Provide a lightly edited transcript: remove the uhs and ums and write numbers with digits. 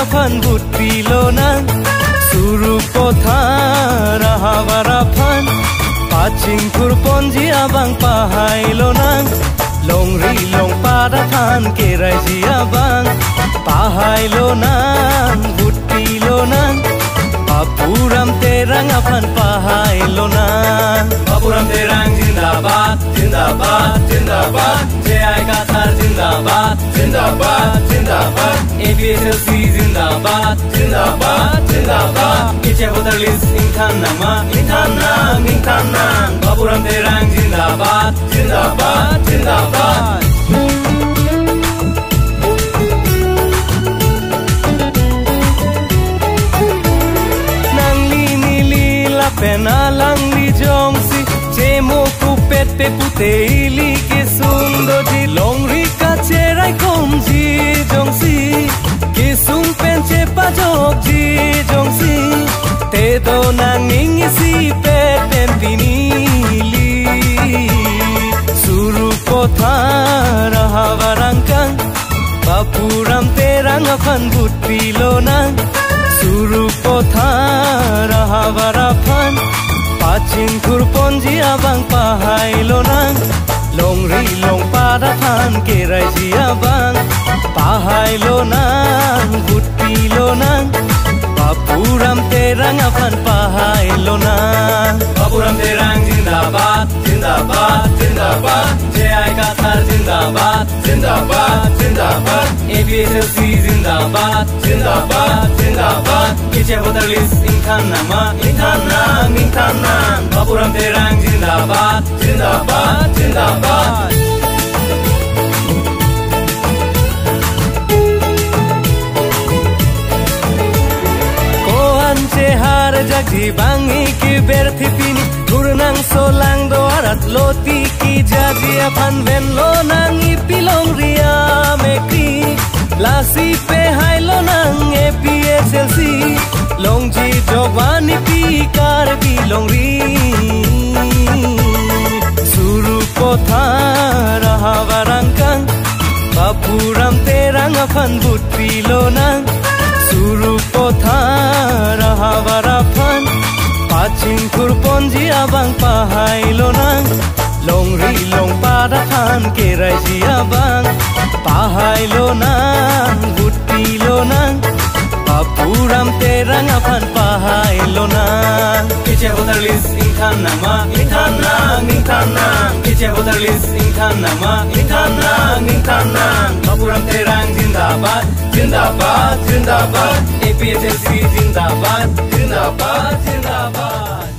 afan butilo nang suru kotha rahabara phan paching kurponji abang pahailo nang longri long pada phan kerai ji abang pahailo nang butilo nang Papuram terang afan pahailo nang Papuram terang zindabad zindabad zindabad JI Qatar zindabad zindabad zindabad APSLC zindabad zindabad zindabad Iche voter list inkan nang Papuram terang zindabad zindabad zindabad Penalang li jongsi chemo ku pete puteili ke sundoji longri ka cherai komji jongsi ke sum penche pajokji jongsi te do nanging si peten pinili suru kotha rahawarangkang Papuram terang afan butilo nang suru kotha rahabara phan paching kurponji abang pahailo nang longri long pada phan kerai ji abang pahailo nang butilo nang Papuram terang afan pahailo nang Papuram terang zindabad zindabad zindabad JI Qatar zindabad zindabad zindabad APSLC zindabad zindabad zindabad Iche voter list inkan nang Papuram terang zindabad zindabad zindabad Har jagdi bangi ki berthi pini gurnang solang doarat loti ki jadi afan ven lo nang ipilong ria mekri lasi pe hailo nang APSLC longji jogwani pi kar bilong ri suru kotha rahawarangkang Papuram terang afan butilo nang suru kotha rahabara phan paching kurponji abang pahailo nang longri long pada phan kerai ji abang pahailo nang butilo nang Papuram terang afan pahailo nang Iche voter list inkan nang Iche voter list inkan nang Papuram terang zindabad zindabad zindabad APSLC zindabad zindabad zindabad